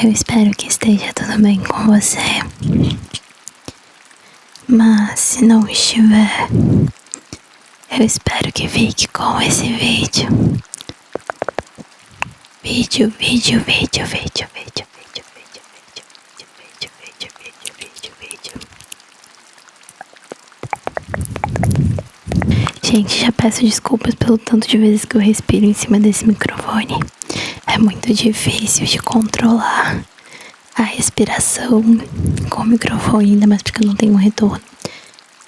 Eu espero que esteja tudo bem com você. Mas se não estiver, eu espero que fique com esse vídeo. Vídeo. Gente, já peço desculpas pelo tanto de vezes que eu respiro em cima desse microfone. É muito difícil de controlar a respiração com o microfone, ainda mais porque eu não tenho retorno.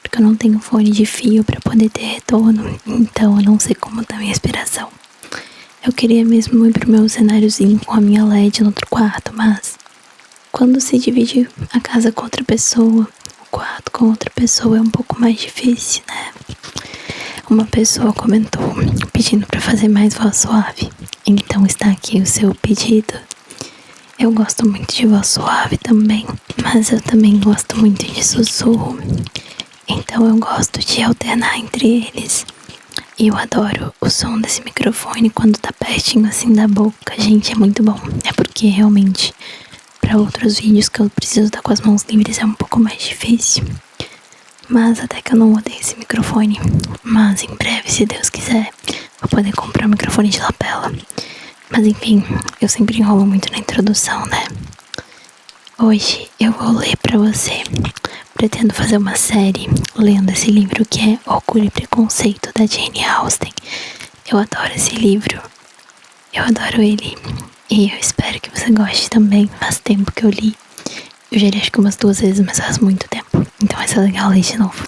Porque eu não tenho fone de fio pra poder ter retorno. Então eu não sei como tá a minha respiração. Eu queria mesmo ir pro meu cenáriozinho com a minha LED no outro quarto, mas quando se divide a casa com outra pessoa, o quarto com outra pessoa, é um pouco mais difícil, né? Uma pessoa comentou pedindo pra fazer mais voz suave. Então está aqui o seu pedido. Eu gosto muito de voz suave também, mas eu também gosto muito de sussurro. Então eu gosto de alternar entre eles. E eu adoro o som desse microfone quando tá pertinho assim da boca. Gente, é muito bom. É porque realmente para outros vídeos que eu preciso estar com as mãos livres é um pouco mais difícil. Mas até que eu não odeio esse microfone. Mas em breve, se Deus quiser, vou poder comprar um microfone de lapela. Mas enfim, eu sempre enrolo muito na introdução, né? Hoje eu vou ler pra você. Pretendo fazer uma série lendo esse livro que é Orgulho e Preconceito, da Jane Austen. Eu adoro esse livro. Eu adoro ele. E eu espero que você goste também. Faz tempo que eu li. Eu já li acho que umas 2 vezes, mas faz muito tempo. Então vai ser legal ler de novo.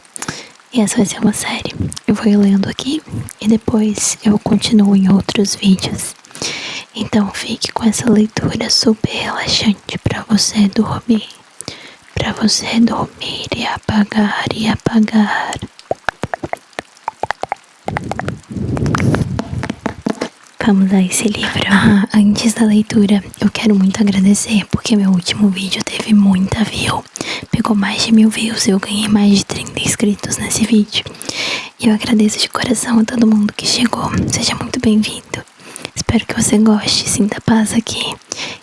E essa vai ser uma série. Eu vou ir lendo aqui e depois eu continuo em outros vídeos. Então fique com essa leitura super relaxante pra você dormir. Pra você dormir e apagar e apagar. Vamos a esse livro. Antes da leitura, eu quero muito agradecer, porque meu último vídeo teve muita view. Pegou mais de 1000 views e eu ganhei mais de 30 inscritos nesse vídeo. E eu agradeço de coração a todo mundo que chegou. Seja muito bem-vindo. Espero que você goste, sinta paz aqui.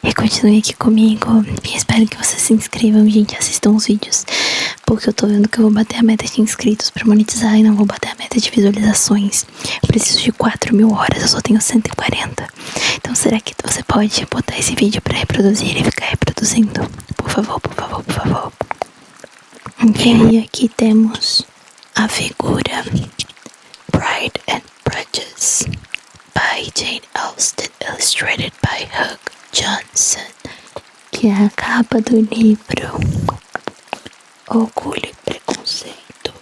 E continue aqui comigo. E espero que vocês se inscrevam, gente, assistam os vídeos. Porque eu tô vendo que eu vou bater a meta de inscritos pra monetizar e não vou bater a meta de visualizações. Eu preciso de 4.000 horas, eu só tenho 140. Então será que você pode botar esse vídeo pra reproduzir e ficar reproduzindo? Por favor. E aqui temos a figura Pride and Prejudice, by Jane Austen, illustrated by Hugh Johnson, que é a capa do livro Orgulho e Preconceito.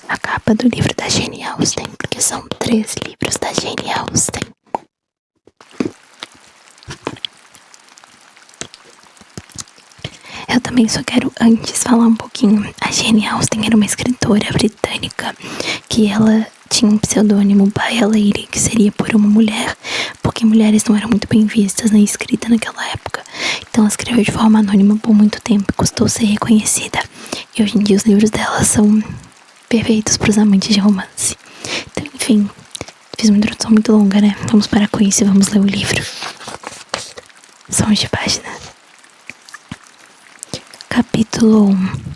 A capa do livro da Jane Austen, porque são 3 livros da Jane Austen. Eu também só quero antes falar um pouquinho. A Jane Austen era uma escritora britânica que ela tinha um pseudônimo by a lady, que seria por uma mulher, porque mulheres não eram muito bem vistas na escrita naquela época. Então ela escreveu de forma anônima por muito tempo e custou ser reconhecida. E hoje em dia os livros dela são perfeitos para os amantes de romance. Então, enfim, fiz uma introdução muito longa, né? Vamos parar com isso e vamos ler o livro. Sons de página. Capítulo 1.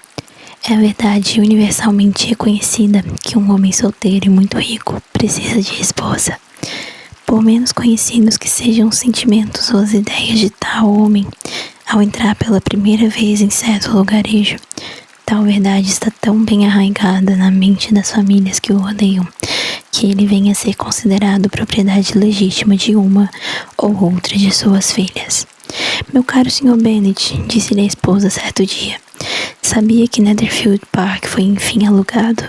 É a verdade universalmente reconhecida que um homem solteiro e muito rico precisa de esposa. Por menos conhecidos que sejam os sentimentos ou as ideias de tal homem, ao entrar pela primeira vez em certo lugarejo, tal verdade está tão bem arraigada na mente das famílias que o rodeiam, que ele venha a ser considerado propriedade legítima de uma ou outra de suas filhas. Meu caro Sr. Bennet, disse-lhe a esposa certo dia, sabia que Netherfield Park foi enfim alugado?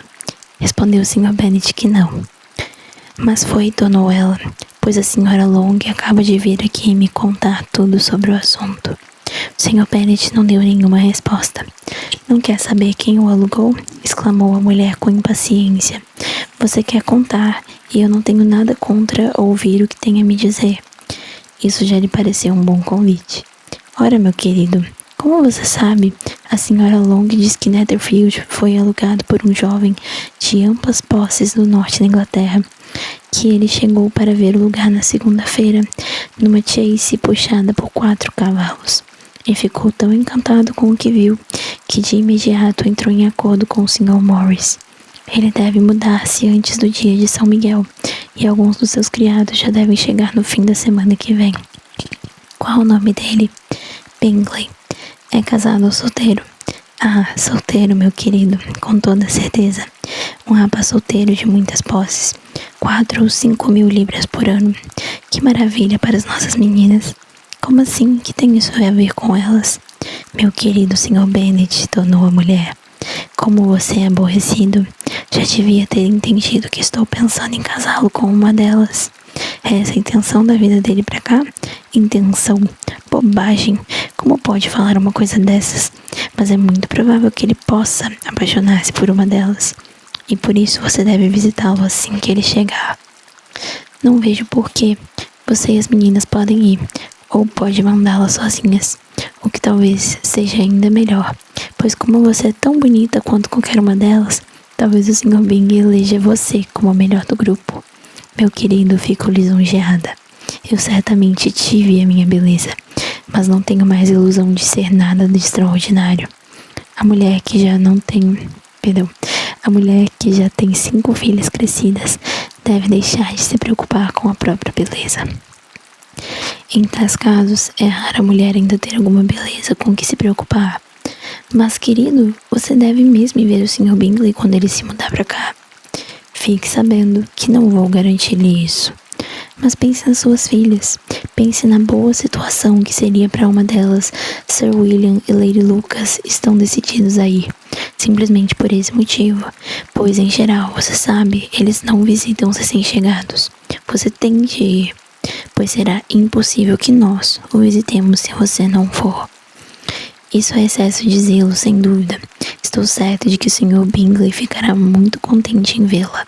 Respondeu o Sr. Bennet que não. Mas foi, tornou ela, pois a Sra. Long acaba de vir aqui me contar tudo sobre o assunto. O Sr. Bennet não deu nenhuma resposta. Não quer saber quem o alugou? Exclamou a mulher com impaciência. Você quer contar, e eu não tenho nada contra ouvir o que tem a me dizer. Isso já lhe pareceu um bom convite. Ora, meu querido, Como você sabe, a senhora Long diz que Netherfield foi alugado por um jovem de amplas posses no norte da Inglaterra, que ele chegou para ver o lugar na segunda-feira, numa chase puxada por 4 cavalos. E ficou tão encantado com o que viu, que de imediato entrou em acordo com o Sr. Morris. Ele deve mudar-se antes do dia de São Miguel, e alguns dos seus criados já devem chegar no fim da semana que vem. Qual o nome dele? Bingley. É casado ou solteiro? Ah, solteiro, meu querido, com toda certeza. Um rapaz solteiro de muitas posses. 4 ou 5 mil libras por ano. Que maravilha para as nossas meninas. Como assim? Que tem isso a ver com elas? Meu querido Sr. Bennet, tornou a mulher. Como você é aborrecido. Já devia ter entendido que estou pensando em casá-lo com uma delas. É essa a intenção da vida dele pra cá? Intenção. Bobagem. Como pode falar uma coisa dessas? Mas é muito provável que ele possa apaixonar-se por uma delas. E por isso você deve visitá-lo assim que ele chegar. Não vejo por que você e as meninas podem ir. Ou pode mandá-las sozinhas. O que talvez seja ainda melhor. Pois como você é tão bonita quanto qualquer uma delas, talvez o Sr. Bingley eleja você como a melhor do grupo. Meu querido, fico lisonjeada. Eu certamente tive a minha beleza, mas não tenho mais ilusão de ser nada de extraordinário. A mulher que já tem 5 filhas crescidas deve deixar de se preocupar com a própria beleza. Em tais casos, é raro a mulher ainda ter alguma beleza com que se preocupar. Mas, querido, você deve mesmo ver o Sr. Bingley quando ele se mudar pra cá. Fique sabendo que não vou garantir-lhe isso. Mas pense nas suas filhas. Pense na boa situação que seria para uma delas. Sir William e Lady Lucas estão decididos a ir. Simplesmente por esse motivo. Pois, em geral, você sabe, eles não visitam os recém-chegados. Você tem de ir. Pois será impossível que nós o visitemos se você não for. Isso é excesso de zelo, sem dúvida. Estou certa de que o Sr. Bingley ficará muito contente em vê-la.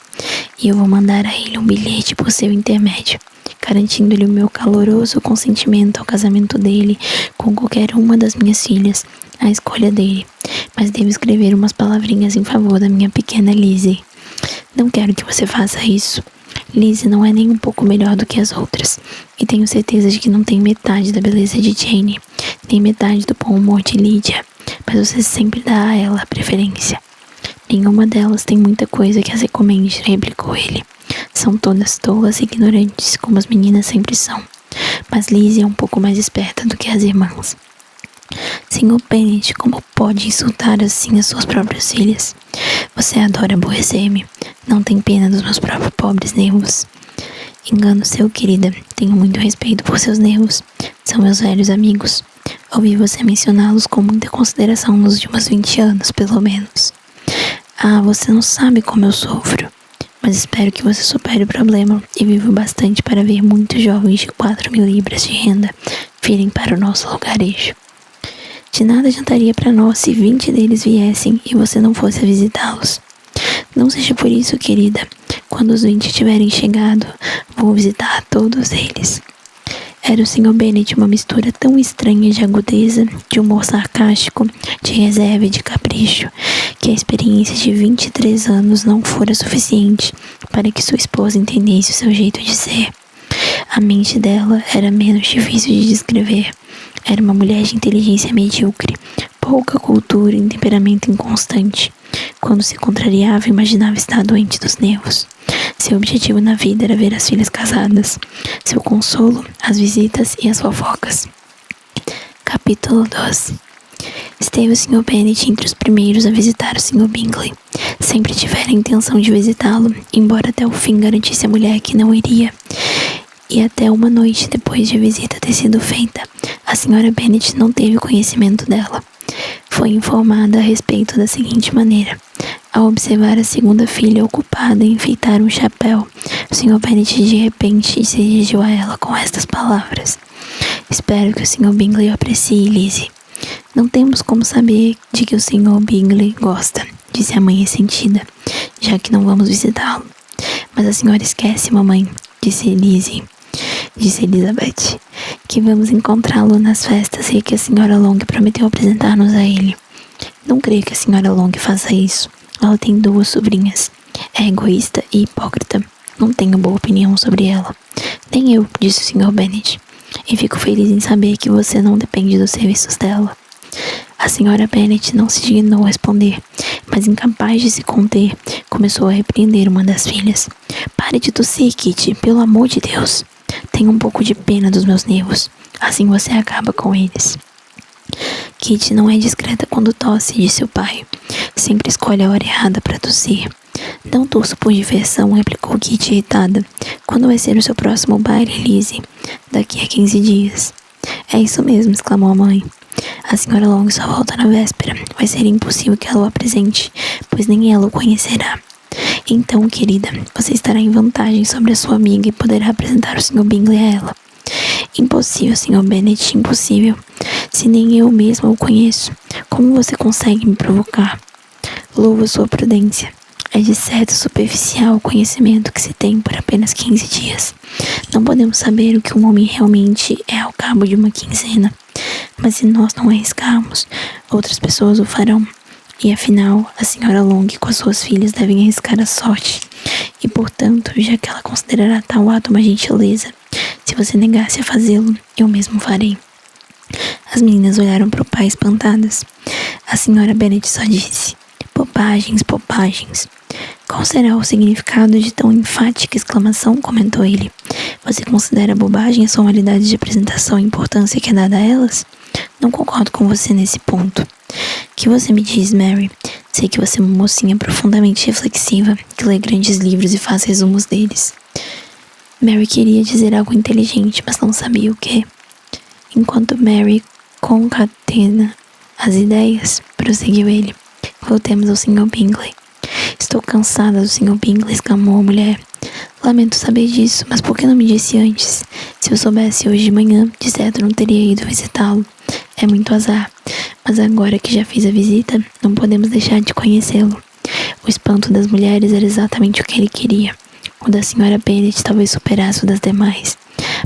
E eu vou mandar a ele um bilhete por seu intermédio, garantindo-lhe o meu caloroso consentimento ao casamento dele com qualquer uma das minhas filhas, a escolha dele. Mas devo escrever umas palavrinhas em favor da minha pequena Lizzie. Não quero que você faça isso. Lizzie não é nem um pouco melhor do que as outras, e tenho certeza de que não tem metade da beleza de Jane, nem metade do bom humor de Lydia, mas você sempre dá a ela a preferência. Nenhuma delas tem muita coisa que as recomende, replicou ele. São todas tolas e ignorantes, como as meninas sempre são, mas Lizzie é um pouco mais esperta do que as irmãs. Sr. Bennet, como pode insultar assim as suas próprias filhas? Você adora aborrecer-me. Não tem pena dos meus próprios pobres nervos. Engano seu, querida. Tenho muito respeito por seus nervos. São meus velhos amigos. Ouvi você mencioná-los com muita consideração nos últimos 20 anos, pelo menos. Ah, você não sabe como eu sofro. Mas espero que você supere o problema e vivo bastante para ver muitos jovens de 4 mil libras de renda virem para o nosso lugarejo. De nada adiantaria para nós se 20 deles viessem e você não fosse a visitá-los. Não seja por isso, querida. Quando os 20 tiverem chegado, vou visitar todos eles. Era o Sr. Bennet uma mistura tão estranha de agudeza, de humor sarcástico, de reserva e de capricho, que a experiência de 23 anos não fora suficiente para que sua esposa entendesse o seu jeito de ser. A mente dela era menos difícil de descrever. Era uma mulher de inteligência medíocre, pouca cultura e temperamento inconstante. Quando se contrariava, imaginava estar doente dos nervos. Seu objetivo na vida era ver as filhas casadas. Seu consolo, as visitas e as fofocas. Capítulo 12. Esteve o Sr. Bennet entre os primeiros a visitar o Sr. Bingley. Sempre tivera a intenção de visitá-lo, embora até o fim garantisse à mulher que não iria. E até uma noite depois de a visita ter sido feita, a Sra. Bennet não teve conhecimento dela. Foi informada a respeito da seguinte maneira. Ao observar a segunda filha ocupada em enfeitar um chapéu, o Sr. Bennet de repente se dirigiu a ela com estas palavras. Espero que o Sr. Bingley o aprecie, Lizzie. Não temos como saber de que o Sr. Bingley gosta, disse a mãe ressentida, já que não vamos visitá-lo. Mas a senhora esquece, mamãe, disse Lizzie, disse Elizabeth, que vamos encontrá-lo nas festas e que a Sra. Long prometeu apresentar-nos a ele. Não creio que a Sra. Long faça isso. Ela tem 2 sobrinhas. É egoísta e hipócrita. Não tenho boa opinião sobre ela. Nem eu, disse o Sr. Bennet. E fico feliz em saber que você não depende dos serviços dela. A Sra. Bennet não se dignou a responder, mas incapaz de se conter, começou a repreender uma das filhas. Pare de tossir, Kitty, pelo amor de Deus. Tenho um pouco de pena dos meus nervos. Assim você acaba com eles. Kitty não é discreta quando tosse, disse o pai. Sempre escolhe a hora errada para tossir. Não torço por diversão, replicou Kitty irritada. Quando vai ser o seu próximo baile, Lizzie? Daqui a 15 dias. É isso mesmo, exclamou a mãe. A Sra. Long só volta na véspera. Vai ser impossível que ela o apresente, pois nem ela o conhecerá. Então, querida, você estará em vantagem sobre a sua amiga e poderá apresentar o Sr. Bingley a ela. Impossível, Sr. Bennet, impossível. Se nem eu mesma o conheço, como você consegue me provocar? Louvo sua prudência. É de certo superficial o conhecimento que se tem por apenas 15 dias. Não podemos saber o que um homem realmente é ao cabo de uma quinzena. Mas se nós não arriscarmos, outras pessoas o farão. E afinal, a Sra. Long com as suas filhas devem arriscar a sorte. E portanto, já que ela considerará tal ato uma gentileza, se você negar-se a fazê-lo, eu mesmo farei. As meninas olharam para o pai espantadas. A Sra. Bennet só disse: bobagens, bobagens. Qual será o significado de tão enfática exclamação? Comentou ele. Você considera bobagem as formalidades de apresentação e a importância que é dada a elas? Não concordo com você nesse ponto. Que você me diz, Mary? Sei que você é uma mocinha profundamente reflexiva, que lê grandes livros e faz resumos deles. Mary queria dizer algo inteligente, mas não sabia o que. Enquanto Mary concatena as ideias, prosseguiu ele. Voltemos ao Sr. Bingley. Estou cansada do Sr. Bingley, exclamou a mulher. Lamento saber disso, mas por que não me disse antes? Se eu soubesse hoje de manhã, de certo não teria ido visitá-lo. É muito azar, mas agora que já fiz a visita, não podemos deixar de conhecê-lo. O espanto das mulheres era exatamente o que ele queria. O da Sra. Bennet talvez superasse o das demais.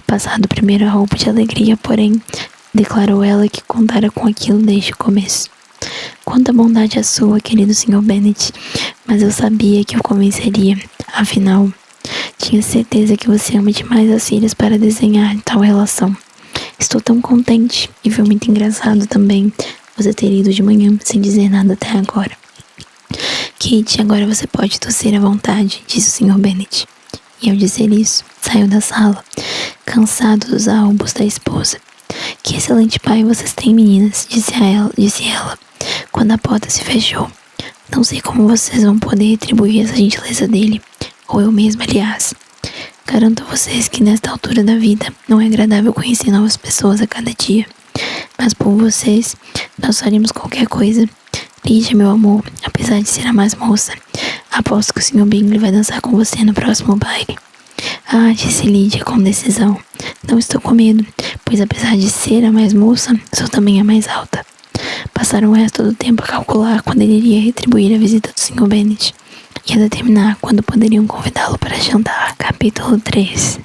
Passado o primeiro arroubo de alegria, porém, declarou ela que contara com aquilo desde o começo. Quanta bondade a sua, querido Sr. Bennet, mas eu sabia que o convenceria. Afinal, tinha certeza que você ama demais as filhas para desenhar tal relação. Estou tão contente e foi muito engraçado também você ter ido de manhã sem dizer nada até agora. Kitty, agora você pode tossir à vontade, disse o Sr. Bennet. E ao dizer isso, saiu da sala, cansado dos arroubos da esposa. Que excelente pai vocês têm, meninas, disse ela, quando a porta se fechou. Não sei como vocês vão poder retribuir essa gentileza dele, ou eu mesma, aliás. Garanto a vocês que nesta altura da vida não é agradável conhecer novas pessoas a cada dia. Mas por vocês, nós faríamos qualquer coisa. Lydia, meu amor, apesar de ser a mais moça, aposto que o Sr. Bingley vai dançar com você no próximo baile. Ah, disse Lydia com decisão. Não estou com medo, pois apesar de ser a mais moça, sou também a mais alta. Passaram o resto do tempo a calcular quando ele iria retribuir a visita do Sr. Bennet e a determinar quando poderiam convidá-lo para jantar. Capítulo 3.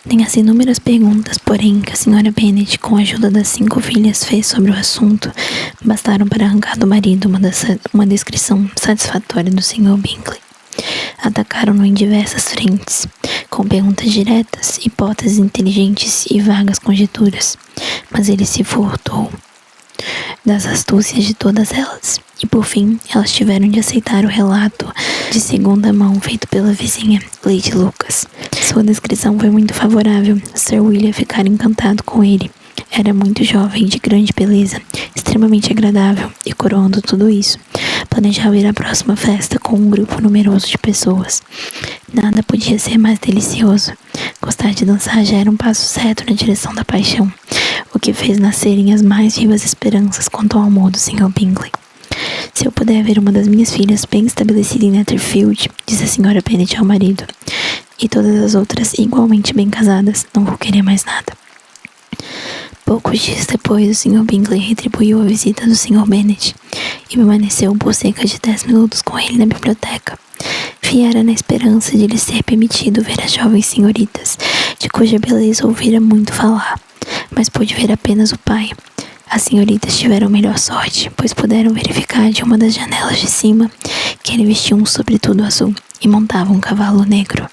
Nem as inúmeras perguntas, porém, que a Sra. Bennet, com a ajuda das 5 filhas, fez sobre o assunto, bastaram para arrancar do marido uma descrição satisfatória do Sr. Bingley. Atacaram-no em diversas frentes, com perguntas diretas, hipóteses inteligentes e vagas conjecturas, mas ele se furtou das astúcias de todas elas, e por fim elas tiveram de aceitar o relato de segunda mão feito pela vizinha, Lady Lucas. Sua descrição foi muito favorável. Sir William ficara encantado com ele. Era muito jovem, de grande beleza, extremamente agradável, e coroando tudo isso, planejava ir à próxima festa com um grupo numeroso de pessoas. Nada podia ser mais delicioso. Gostar de dançar já era um passo certo na direção da paixão, o que fez nascerem as mais vivas esperanças quanto ao amor do Sr. Bingley. Se eu puder ver uma das minhas filhas bem estabelecida em Netherfield, disse a Sra. Bennet ao marido, e todas as outras igualmente bem casadas, não vou querer mais nada. Poucos dias depois, o Sr. Bingley retribuiu a visita do Sr. Bennet e permaneceu por cerca de 10 minutos com ele na biblioteca. Viera na esperança de lhe ser permitido ver as jovens senhoritas de cuja beleza ouvira muito falar, mas pôde ver apenas o pai. As senhoritas tiveram melhor sorte, pois puderam verificar de uma das janelas de cima que ele vestia um sobretudo azul e montava um cavalo negro.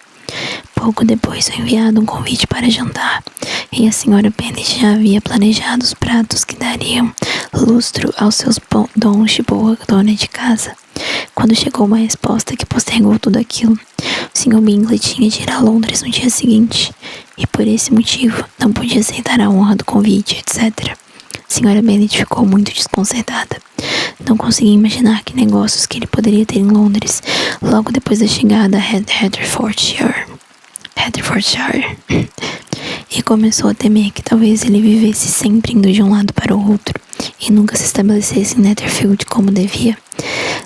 Pouco depois foi enviado um convite para jantar, e a senhora Bennet já havia planejado os pratos que dariam lustro aos seus dons de boa dona de casa. Quando chegou uma resposta que postergou tudo aquilo, o Sr. Bingley tinha de ir a Londres no dia seguinte, e por esse motivo não podia aceitar a honra do convite, etc. A senhora Bennet ficou muito desconcertada. Não conseguia imaginar que negócios que ele poderia ter em Londres logo depois da chegada a Hertfordshire. E começou a temer que talvez ele vivesse sempre indo de um lado para o outro e nunca se estabelecesse em Netherfield como devia.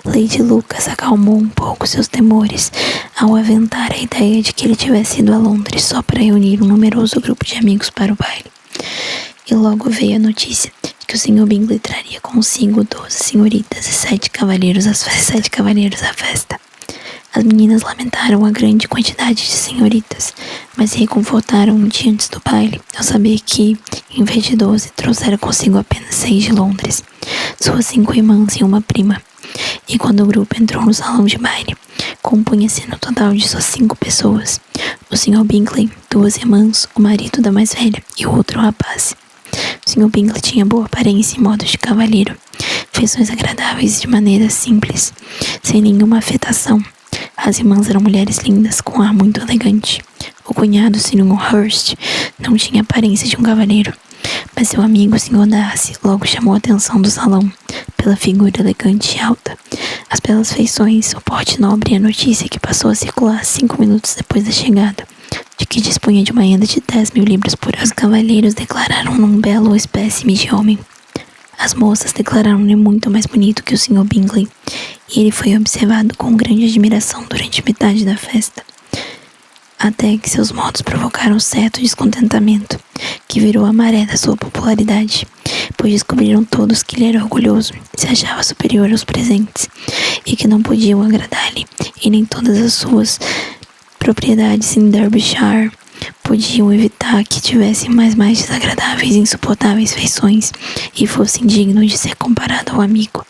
Lady Lucas acalmou um pouco seus temores ao aventar a ideia de que ele tivesse ido a Londres só para reunir um numeroso grupo de amigos para o baile. E logo veio a notícia de que o Sr. Bingley traria consigo 12 senhoritas e 7 cavalheiros à festa. As meninas lamentaram a grande quantidade de senhoritas, mas se reconfortaram um dia antes do baile ao saber que, em vez de 12, trouxera consigo apenas 6 de Londres, suas 5 irmãs e uma prima. E quando o grupo entrou no salão de baile, compunha-se no total de só 5 pessoas: o Sr. Bingley, 2 irmãs, o marido da mais velha e o outro rapaz. O Sr. Bingley tinha boa aparência e modos de cavalheiro, feições agradáveis de maneira simples, sem nenhuma afetação. As irmãs eram mulheres lindas, com um ar muito elegante. O cunhado, Sr. Hurst, não tinha aparência de um cavalheiro, mas seu amigo, Sr. Darcy, logo chamou a atenção do salão pela figura elegante e alta, as belas feições, o porte nobre e a notícia que passou a circular 5 minutos depois da chegada, de que dispunha de uma renda de 10.000 libras por ano. Os cavalheiros declararam-no um belo espécime de homem. As moças declararam-lhe muito mais bonito que o Sr. Bingley, e ele foi observado com grande admiração durante metade da festa, até que seus modos provocaram certo descontentamento, que virou a maré da sua popularidade, pois descobriram todos que ele era orgulhoso, se achava superior aos presentes, e que não podiam agradar-lhe, e nem todas as suas propriedades em Derbyshire podiam evitar que tivesse mais desagradáveis e insuportáveis feições e fosse indigno de ser comparado ao amigo.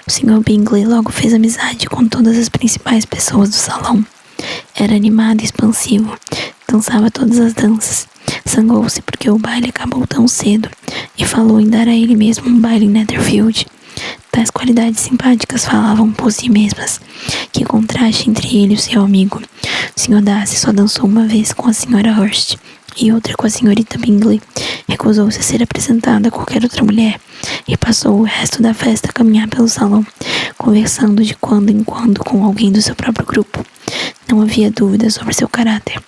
O Sr. Bingley logo fez amizade com todas as principais pessoas do salão. Era animado e expansivo, dançava todas as danças, zangou-se porque o baile acabou tão cedo e falou em dar a ele mesmo um baile em Netherfield. Tais qualidades simpáticas falavam por si mesmas. Que contraste entre ele e o seu amigo. O Sr. Darcy só dançou uma vez com a Sra. Hurst e outra com a Srta. Bingley. Recusou-se a ser apresentada a qualquer outra mulher e passou o resto da festa a caminhar pelo salão, conversando de quando em quando com alguém do seu próprio grupo. Não havia dúvida sobre seu caráter.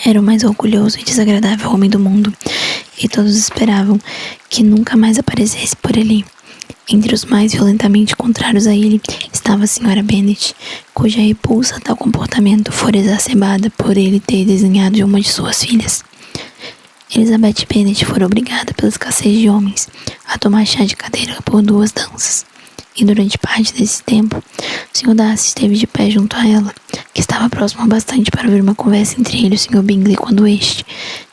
Era o mais orgulhoso e desagradável homem do mundo, e todos esperavam que nunca mais aparecesse por ali. Entre os mais violentamente contrários a ele estava a Sra. Bennet, cuja repulsa a tal comportamento fora exacerbada por ele ter desenhado de uma de suas filhas. Elizabeth Bennet fora obrigada pela escassez de homens a tomar chá de cadeira por 2 danças, e durante parte desse tempo, o Sr. Darcy esteve de pé junto a ela, que estava próximo bastante para ouvir uma conversa entre ele e o Sr. Bingley quando este,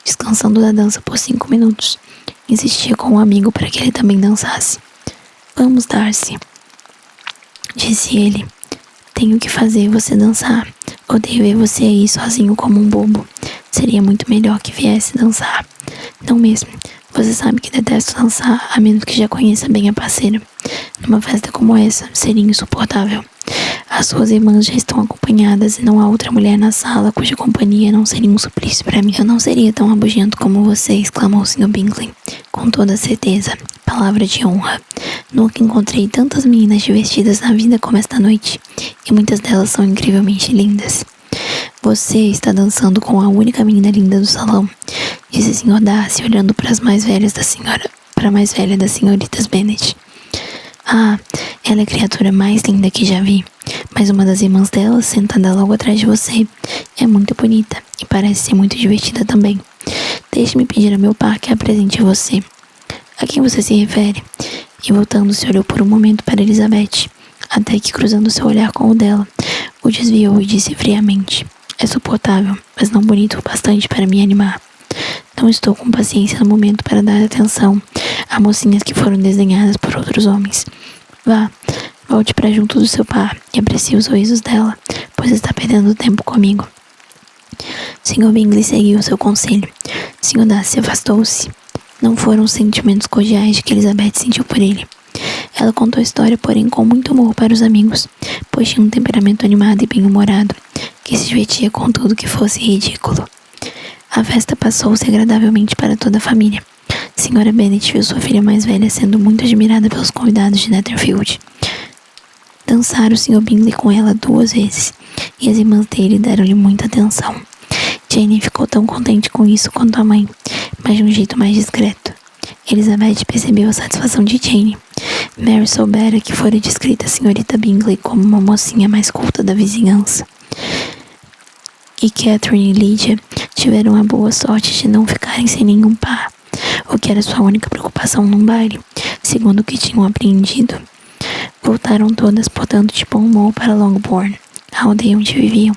descansando da dança por 5 minutos, insistia com um amigo para que ele também dançasse. "Vamos, Darcy", disse ele. "Tenho que fazer você dançar. Odeio ver você aí sozinho como um bobo. Seria muito melhor que viesse dançar." "Não mesmo. Você sabe que detesto dançar, a menos que já conheça bem a parceira. Numa festa como essa, seria insuportável. As suas irmãs já estão acompanhadas e não há outra mulher na sala cuja companhia não seria um suplício para mim." "Eu não seria tão rabugento como você", exclamou o Sr. Bingley. "Com toda certeza. Palavra de honra. Nunca encontrei tantas meninas divertidas na vida como esta noite, e muitas delas são incrivelmente lindas." "Você está dançando com a única menina linda do salão", disse o Sr. Darcy, olhando para a mais velha das senhoritas Bennet. "Ah, ela é a criatura mais linda que já vi, mas uma das irmãs dela, sentada logo atrás de você, é muito bonita e parece ser muito divertida também. Deixe-me pedir a meu par que a apresente você." "A quem você se refere?" E voltando-se olhou por um momento para Elizabeth, até que, cruzando seu olhar com o dela, o desviou e disse friamente: é suportável, mas não bonito o bastante para me animar. Não estou com paciência no momento para dar atenção a mocinhas que foram desenhadas por outros homens. Vá, volte para junto do seu par e aprecie os sorrisos dela, pois está perdendo tempo comigo. Sr. Bingley seguiu seu conselho. Sr. Darcy afastou-se. Não foram os sentimentos cordiais de que Elizabeth sentiu por ele. Ela contou a história, porém com muito humor para os amigos, pois tinha um temperamento animado e bem-humorado, que se divertia com tudo que fosse ridículo. A festa passou-se agradavelmente para toda a família. Sra. Bennet viu sua filha mais velha sendo muito admirada pelos convidados de Netherfield. Dançaram o Sr. Bingley com ela 2 vezes, e as irmãs dele deram-lhe muita atenção. Jane ficou tão contente com isso quanto a mãe, mas de um jeito mais discreto. Elizabeth percebeu a satisfação de Jane. Mary soubera que fora descrita a Sra. Bingley como uma mocinha mais culta da vizinhança. E Catherine e Lydia tiveram a boa sorte de não ficarem sem nenhum par, o que era sua única preocupação num baile, segundo o que tinham apreendido. Voltaram todas, portanto, de bom humor para Longbourn, a aldeia onde viviam,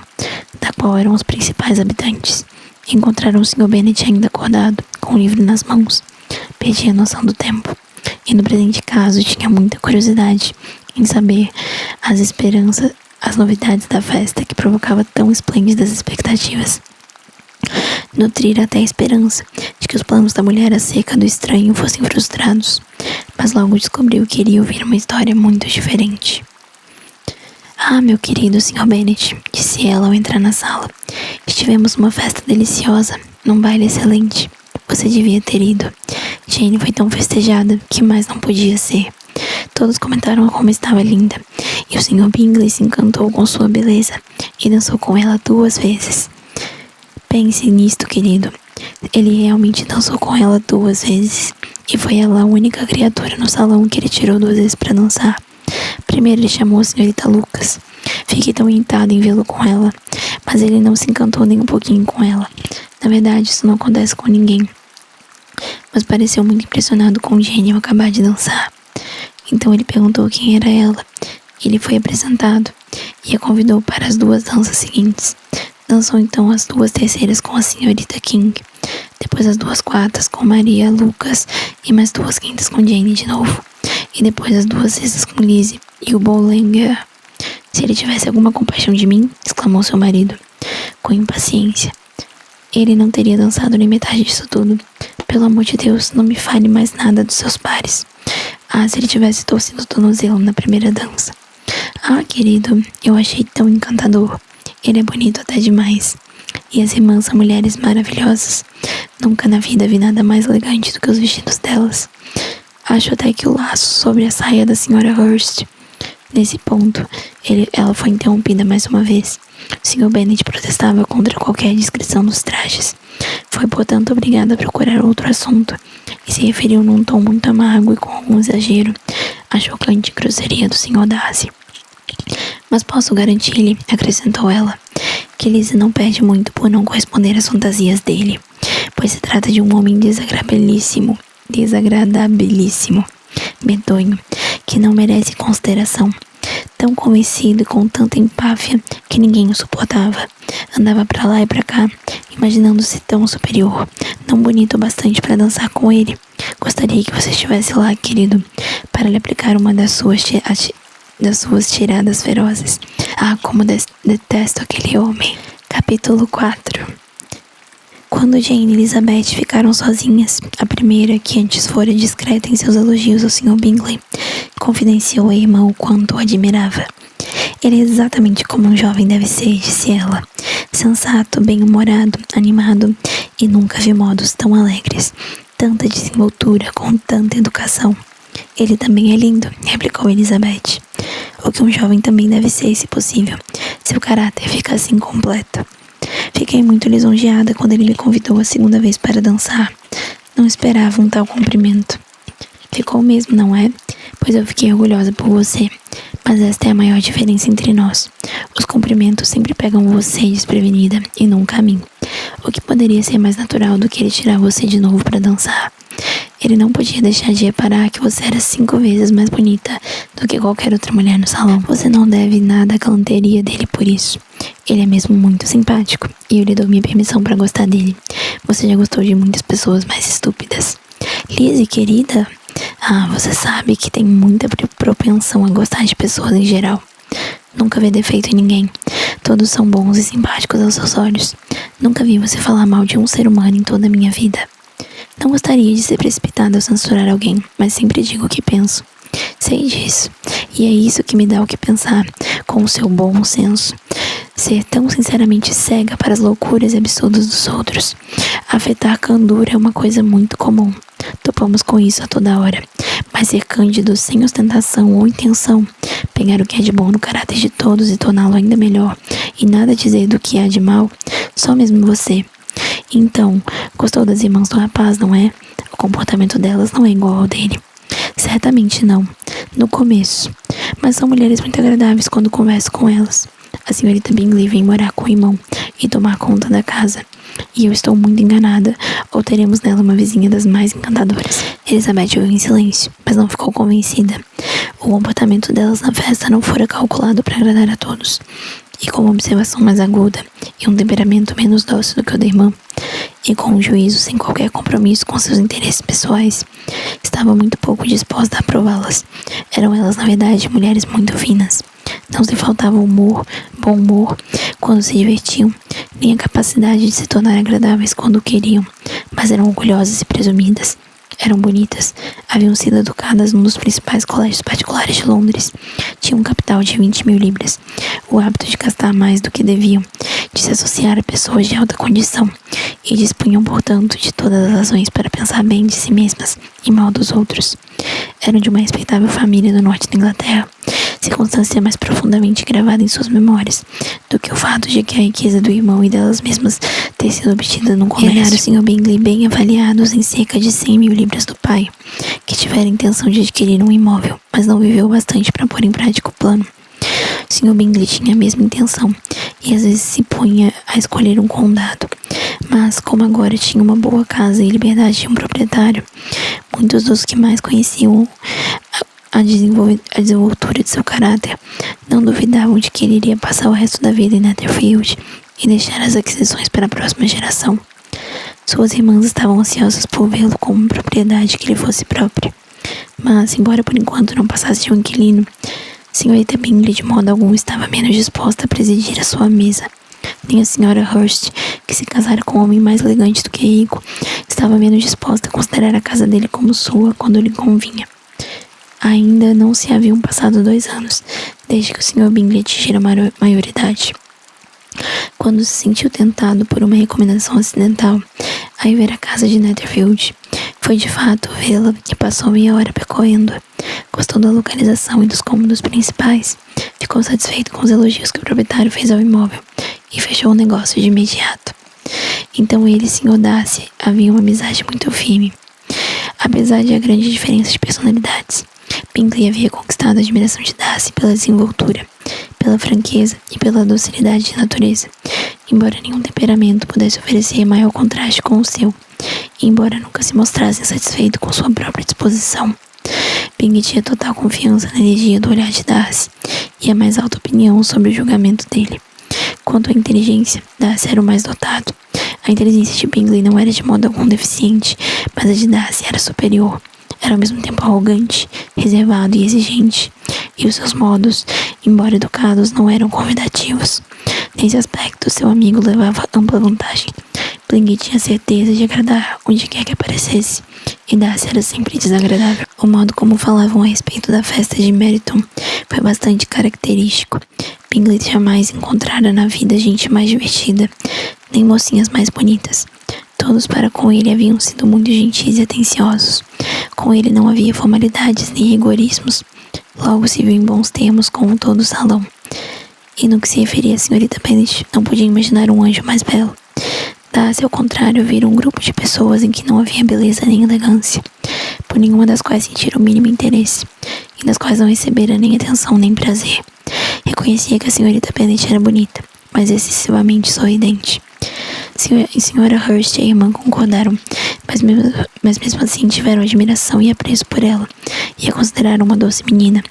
da qual eram os principais habitantes. Encontraram o Sr. Bennet ainda acordado, com o livro nas mãos. Perdia a noção do tempo, e no presente caso tinha muita curiosidade em saber as novidades da festa que provocava tão esplêndidas expectativas. Nutrira até a esperança de que os planos da mulher acerca do estranho fossem frustrados, mas logo descobriu que iria ouvir uma história muito diferente. Ah, meu querido Sr. Bennet, disse ela ao entrar na sala. Estivemos numa festa deliciosa, num baile excelente. Você devia ter ido. Jane foi tão festejada que mais não podia ser. Todos comentaram como estava linda, e o Sr. Bingley se encantou com sua beleza e dançou com ela 2 vezes. Pense nisto, querido. Ele realmente dançou com ela 2 vezes, e foi ela a única criatura no salão que ele tirou 2 vezes para dançar. Primeiro ele chamou a senhorita Lucas. Fiquei tão irritado em vê-lo com ela, mas ele não se encantou nem um pouquinho com ela. Na verdade, isso não acontece com ninguém. Mas pareceu muito impressionado com Jane ao acabar de dançar. Então ele perguntou quem era ela. Ele foi apresentado e a convidou para as 2 danças seguintes. Dançou então as 2 terceiras com a senhorita King, depois as 2 quartas com Maria Lucas e mais 2 quintas com Jane de novo, e depois as 2 sextas com Lizzie e o Boulanger. Se ele tivesse alguma compaixão de mim, exclamou seu marido, com impaciência, ele não teria dançado nem metade disso tudo. Pelo amor de Deus, não me fale mais nada dos seus pares. Ah, se ele tivesse torcido o tornozelo na primeira dança. Ah, querido, eu achei tão encantador. Ele é bonito até demais. E as irmãs são mulheres maravilhosas. Nunca na vida vi nada mais elegante do que os vestidos delas. Acho até que o laço sobre a saia da Sra. Hurst. Nesse ponto, ela foi interrompida mais uma vez. O Sr. Bennet protestava contra qualquer descrição dos trajes. Foi, portanto, obrigado a procurar outro assunto e se referiu num tom muito amargo e com algum exagero à chocante grosseria do Sr. Darcy. Mas posso garantir-lhe, acrescentou ela, que Lizzie não perde muito por não corresponder às fantasias dele, pois se trata de um homem desagradabilíssimo, medonho, que não merece consideração, tão convencido e com tanta empáfia que ninguém o suportava. Andava pra lá e pra cá, imaginando-se tão superior, tão bonito o bastante para dançar com ele. Gostaria que você estivesse lá, querido, para lhe aplicar uma das suas tiradas ferozes. Ah, como detesto aquele homem. Capítulo 4. Quando Jane e Elizabeth ficaram sozinhas, a primeira, que antes fora discreta em seus elogios ao Sr. Bingley, confidenciou à irmã o quanto o admirava. Ele é exatamente como um jovem deve ser, disse ela. Sensato, bem-humorado, animado, e nunca vi modos tão alegres. Tanta desenvoltura, com tanta educação. Ele também é lindo, replicou Elizabeth. O que um jovem também deve ser, se possível. Seu caráter fica assim completo. Fiquei muito lisonjeada quando ele me convidou a 2ª vez para dançar. Não esperava um tal cumprimento. Ficou mesmo, não é? Pois eu fiquei orgulhosa por você. Mas esta é a maior diferença entre nós. Os cumprimentos sempre pegam você desprevenida e nunca a mim. O que poderia ser mais natural do que ele tirar você de novo para dançar? Ele não podia deixar de reparar que você era 5 vezes mais bonita do que qualquer outra mulher no salão. Você não deve nada à galanteria dele por isso. Ele é mesmo muito simpático e eu lhe dou minha permissão pra gostar dele. Você já gostou de muitas pessoas mais estúpidas. Lizzie, querida, você sabe que tem muita propensão a gostar de pessoas em geral. Nunca vê defeito em ninguém. Todos são bons e simpáticos aos seus olhos. Nunca vi você falar mal de um ser humano em toda a minha vida. Não gostaria de ser precipitada ao censurar alguém, mas sempre digo o que penso. Sei disso. E é isso que me dá o que pensar, com o seu bom senso. Ser tão sinceramente cega para as loucuras e absurdos dos outros. Afetar candura é uma coisa muito comum. Topamos com isso a toda hora. Mas ser cândido sem ostentação ou intenção, pegar o que é de bom no caráter de todos e torná-lo ainda melhor, e nada dizer do que há de mal, só mesmo você. Então, gostou das irmãs do rapaz, não é? O comportamento delas não é igual ao dele. Certamente não, no começo. Mas são mulheres muito agradáveis quando converso com elas. A senhorita Bingley vem morar com o irmão e tomar conta da casa. E eu estou muito enganada, ou teremos nela uma vizinha das mais encantadoras. Elizabeth ouviu em silêncio, mas não ficou convencida. O comportamento delas na festa não fora calculado para agradar a todos. E com uma observação mais aguda e um temperamento menos dócil do que o da irmã, e com um juízo sem qualquer compromisso com seus interesses pessoais, estava muito pouco disposta a aprová-las. Eram elas, na verdade, mulheres muito finas. Não se faltava humor, bom humor, quando se divertiam, nem a capacidade de se tornar agradáveis quando queriam, mas eram orgulhosas e presumidas. Eram bonitas, haviam sido educadas num dos principais colégios particulares de Londres, tinham um capital de 20.000 libras, o hábito de gastar mais do que deviam, de se associar a pessoas de alta condição, e dispunham, portanto, de todas as razões para pensar bem de si mesmas e mal dos outros. Eram de uma respeitável família do norte da Inglaterra, circunstância mais profundamente gravada em suas memórias do que o fato de que a riqueza do irmão e delas mesmas ter sido obtida num comércio. Herdaram o Sr. Bingley bem avaliados em cerca de 100.000 libras do pai, que tivera a intenção de adquirir um imóvel, mas não viveu bastante para pôr em prática o plano. O Sr. Bingley tinha a mesma intenção e às vezes se punha a escolher um condado, mas como agora tinha uma boa casa e liberdade de um proprietário, muitos dos que mais conheciam a desenvoltura de seu caráter não duvidavam de que ele iria passar o resto da vida em Netherfield e deixar as aquisições para a próxima geração. Suas irmãs estavam ansiosas por vê-lo como uma propriedade que lhe fosse própria, mas, embora por enquanto não passasse de um inquilino, senhorita Bingley de modo algum estava menos disposta a presidir a sua mesa. Nem a senhora Hurst, que se casara com um homem mais elegante do que rico, estava menos disposta a considerar a casa dele como sua quando lhe convinha. Ainda não se haviam passado 2 anos, desde que o Sr. Bingley atingira a maioridade, quando se sentiu tentado por uma recomendação acidental a ir ver a casa de Netherfield. Foi de fato vê-la e passou meia hora percorrendo-a. Gostou da localização e dos cômodos principais. Ficou satisfeito com os elogios que o proprietário fez ao imóvel e fechou o negócio de imediato. Então ele e Sr. Darcy haviam uma amizade muito firme, apesar de a grande diferença de personalidades. Bingley havia conquistado a admiração de Darcy pela desenvoltura, pela franqueza e pela docilidade de natureza, embora nenhum temperamento pudesse oferecer maior contraste com o seu, e embora nunca se mostrasse insatisfeito com sua própria disposição. Bingley tinha total confiança na energia do olhar de Darcy e a mais alta opinião sobre o julgamento dele. Quanto à inteligência, Darcy era o mais dotado. A inteligência de Bingley não era de modo algum deficiente, mas a de Darcy era superior. Era ao mesmo tempo arrogante, reservado e exigente, e os seus modos, embora educados, não eram convidativos. Nesse aspecto, seu amigo levava ampla vantagem. Bingley tinha certeza de agradar onde quer que aparecesse, e Darcy era sempre desagradável. O modo como falavam a respeito da festa de Meryton foi bastante característico. Bingley jamais encontrara na vida gente mais divertida, nem mocinhas mais bonitas. Todos para com ele haviam sido muito gentis e atenciosos. Com ele não havia formalidades nem rigorismos. Logo se viu em bons termos com todo o salão. E no que se referia à senhorita Bennet, não podia imaginar um anjo mais belo. Darcy, ao contrário, vira um grupo de pessoas em que não havia beleza nem elegância, por nenhuma das quais sentira o mínimo interesse, e nas quais não recebera nem atenção nem prazer. Reconhecia que a senhorita Bennet era bonita, mas excessivamente sorridente. A senhora Hurst e a irmã concordaram, mas mesmo assim tiveram admiração e apreço por ela, e a consideraram uma doce menina,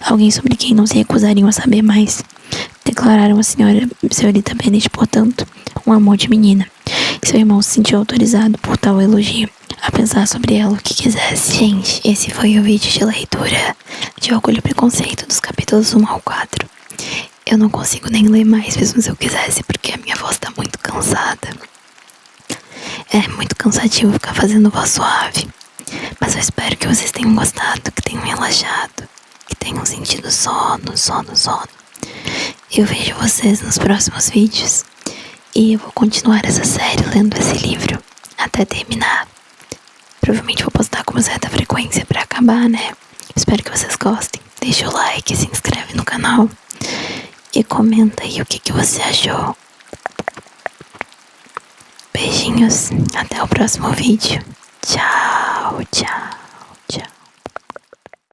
alguém sobre quem não se recusariam a saber mais. declararam a senhorita Bennet, portanto, um amor de menina. Seu irmão se sentiu autorizado por tal elogio a pensar sobre ela o que quisesse. Gente, esse foi o vídeo de leitura de Orgulho e Preconceito dos capítulos 1 ao 4. Eu não consigo nem ler mais, mesmo se eu quisesse, porque a minha voz tá muito cansada. É muito cansativo ficar fazendo voz suave. Mas eu espero que vocês tenham gostado, que tenham relaxado, que tenham sentido sono. Eu vejo vocês nos próximos vídeos. E eu vou continuar essa série lendo esse livro até terminar. Provavelmente vou postar com uma certa frequência pra acabar, né? Espero que vocês gostem. Deixa o like, se inscreve no canal e comenta aí o que você achou. Beijinhos, até o próximo vídeo. Tchau, tchau.